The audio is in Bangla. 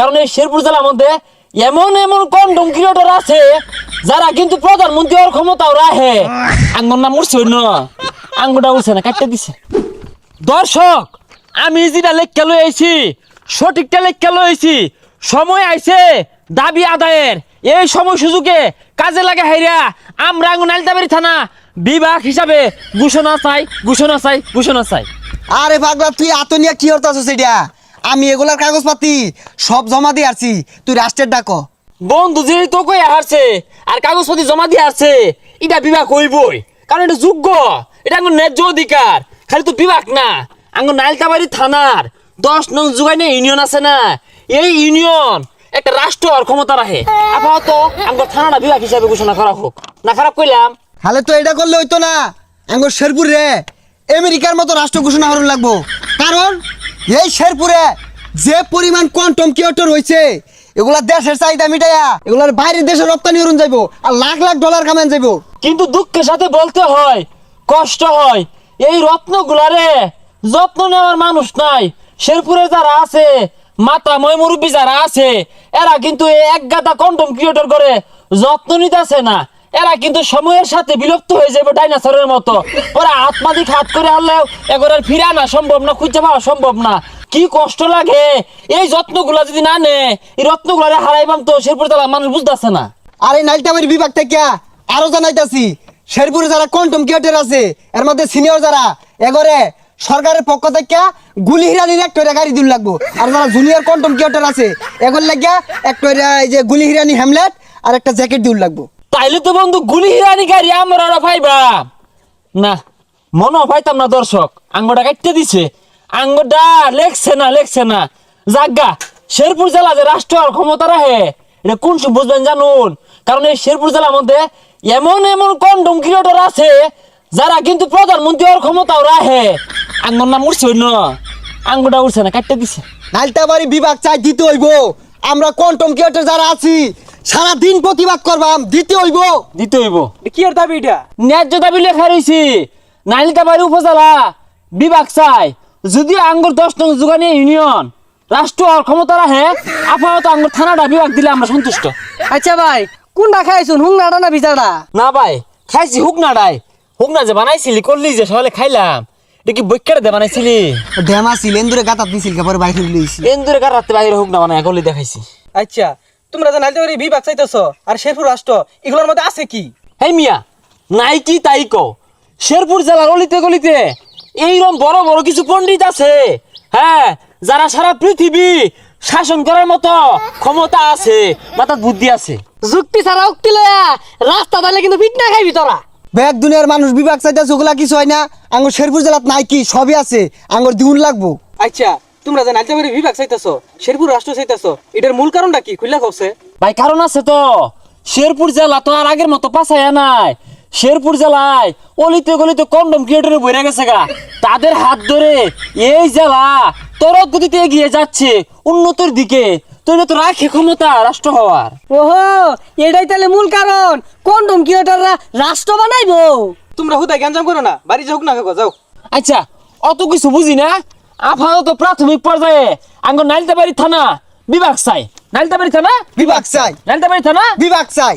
কারণ এই শেরপুর জেলার মধ্যে এমন এমন কন্ডম ক্রিয়েটর আছে যারা কিন্তু প্রধানমন্ত্রী হওয়ার ক্ষমতাও রাখে। আঙ্গুর নাম উঠছে না, আঙ্গুরটা উঠছে না, কাটতে দিছে। দর্শক, আমি যেটা লেখা লই আইছি সঠিকটা লেখা লই আইছি। সময় আইছে দাবি আদায়ের। এই সময় সুযোগে কাজে লাগে হাইরা আমরা আঙ্গুর নালিতাবাড়ি থানা বিভাগ হিসাবে ঘোষণা চাই, ঘোষণা চাই, ঘোষণা চাই। আরে পাগলা, তুই আতনিয়া কি হতে আছিস? এটা আমি এগুলার কাগজপাতি সব জমা দিয়ে আসছি, তুই রাষ্ট্রের ডাকো। বন্ধু যেহেতু কই হারছে আর কাগজপত্র জমা দিয়ে আসছে, এটা বিভাগ হইবই, কারণ এটা যোগ্য, এটা আঙ্গুর ন্যায্য অধিকার। খালি তো বিভাগ না, আঙ্গুর নালিতাবাড়ি থানার 10 নং যুগাইনে ইউনিয়ন আছে না, এই ইউনিয়ন একটা রাষ্ট্র আর ক্ষমতা রাখে। আপাতত আঙ্গুর থানাটা বিভাগ হিসাবে ঘোষণা করা হোক। না খারাপ কইলাম? তাহলে তো এটা করলে হইতো না, আঙ্গুর শেরপুর রে আমেরিকার মতো রাষ্ট্র ঘোষণা হরণ লাগবো। কারণ এই শেরপুরে যে পরিমাণ কোয়ান্টাম ক্রিয়েটর হয়েছে, এগুলা দেশের চাহিদা মিটাইয়া এগুলার বাইরের দেশে রপ্তানি হরণ যাইবো আর লাখ লাখ ডলার কামান যাইবো। কিন্তু দুঃখের সাথে বলতে হয়, কষ্ট হয়, এই রত্নগুলারে যত্ন নেওয়ার মানুষ নাই। শেরপুরে যারা আছে, মাতা ময় মুরব্বী যারা আছে, এরা কিন্তু এক গাদা কন্ডম ক্রিয়েটর করে যত্ন নিতেছে না। এরা কিন্তু সময়ের সাথে বিলুপ্ত হয়ে যাবে ডাইনোসরের মতো। ওরা আত্মাধিক হাত করে আনলেও এগুলোর ফিরে আনা সম্ভব না, খুঁজে পাওয়া সম্ভব না। কি কষ্ট লাগে এই যত্নগুলা যদি না নে, এই রত্নগুলা হারাইবাম তো শেরপুর জেলার মানুষ বুঝতেছে না। আর এই নালিতাবাড়ি বিভাগ থেকে আরো জানাইতাছি, শেরপুরে যারা কোয়ান্টাম ক্রিয়েটর আছে এর মধ্যে সিনিয়র যারা, এগরে সরকারের পক্ষ থেকে গুলিহিরানির একটা গাড়ি দিন লাগবো। আর যারা জুনিয়র কোয়ান্টাম ক্রিয়েটর আছে এগর লাগিয়া একটা এই যে গুলিহিরানি হ্যামলেট আর একটা জ্যাকেট দিন লাগবো। তাইলে তো বন্ধু গুলিহিরানি গাড়ি আমরা পাইবাম না, মনে পাইতাম না। দর্শক, আঙ্গটা কাটতে দিছে, আঙ্গটা লেখছে না। জাগা শেরপুর জেলা যে রাষ্ট্র আর ক্ষমতা রাখে, এটা কোন সব বুঝবেন জানুন? কারণ এই শেরপুর জেলার মধ্যে এমন এমন কন্ডম ক্রিয়েটর আছে যারা কিন্তু প্রধানমন্ত্রী হওয়ার ক্ষমতাও রাখে। আঙ্গর নাম উঠছে না, আঙ্গটা উঠছে না, কাটতে দিছে। নালিতাবাড়ি বিভাগ চাই দিতে হইব। আমরা কোয়ান্টাম ক্রিয়েটর যারা আছি সারা দিন প্রতিবাদ করবাম, দিতে হইব। দিতে হইব। কি আর দাবি এটা? ন্যায্য দাবি লেখা রয়েছে, নালিতাবাড়ি উপজেলা বিভাগ চাই। যদি আঙ্গুর 10 নং যুগানি ইউনিয়ন রাষ্ট্র আর ক্ষমতা রাখে, আপাতত আঙ্গুর থানাটা বিভাগ দিলে আমরা সন্তুষ্ট। আচ্ছা ভাই, কোনটা খাইছুন, হুংনাটা না বিচারটা? না ভাই, খাইছি হুকনাটাই। হুকনা যে বানাইছিলি করলি যে সকালে খাইলাম, এটা কি বৈকারে দে বানাইছিলি? ড্যাম আছিল এন্দুরে গাতাত দিছিল, পরে বাইরে লইছি। এন্দুরে কার রাতে বাইরে হুকনা বানাই করলি দেখাইছি। আচ্ছা, তোমরা যে নালিতাবাড়ি বিভাগ চাইতেছ আর শেরপুর রাষ্ট্র, এগুলোর মধ্যে আছে কি? হেই মিয়া, নাই কি তাই কও। শেরপুর জেলার অলিতে গলিতে এইরকম বড় বড় কিছু পণ্ডিত আছে, হ্যাঁ, যারা সারা পৃথিবী শাসন করার মতো ক্ষমতা আছে, মাথার বুদ্ধি আছে। যুক্তি ছাড়া উক্তি লয়া রাস্তা তাহলে কিন্তু পিট না খাইবি তোরা। ব্যাগ দুনিয়ার মানুষ বিভাগ চাইতেছে, ওগুলা কিছু হয় না। আঙ্গুর শেরপুর জেলাত নাই কি, সবই আছে, আঙ্গুর দিউন লাগবো। আচ্ছা, তোমরা যে নালিতাবাড়ি বিভাগ চাইতেছ, শেরপুর রাষ্ট্র চাইতেছ, এটার মূল কারণটা কি খুললা কওছে? ভাই কারণ আছে তো, শেরপুর জেলা তো আর আগের মতো পাছায়া নাই। শেরপুর জেলায় অলিতে গলিতে কন্ডম ক্রিয়েটরে বইরা গেছে গা। তাদের হাত ধরে এই জেলা তরত গতিতে এগিয়ে যাচ্ছে উন্নতির দিকে। তো এটা তো রাখে ক্ষমতা রাষ্ট্র হওয়ার। ওহো, এটাই তাহলে মূল কারণ কন্ডম ক্রিয়েটররা রাষ্ট্র বানাইবো। তোমরা হুদায় গ্যাঞ্জাম করো না, বাড়ি যাও না, যাও। আচ্ছা, অত কিছু বুঝি না। আপাতত প্রাথমিক পর্যায়ে আঙ্গুর নালিতাবাড়ি থানা বিভাগ চাই। নালিতাবাড়ি থানা বিভাগ চাই, নালিতাবাড়ি থানা বিভাগ চাই।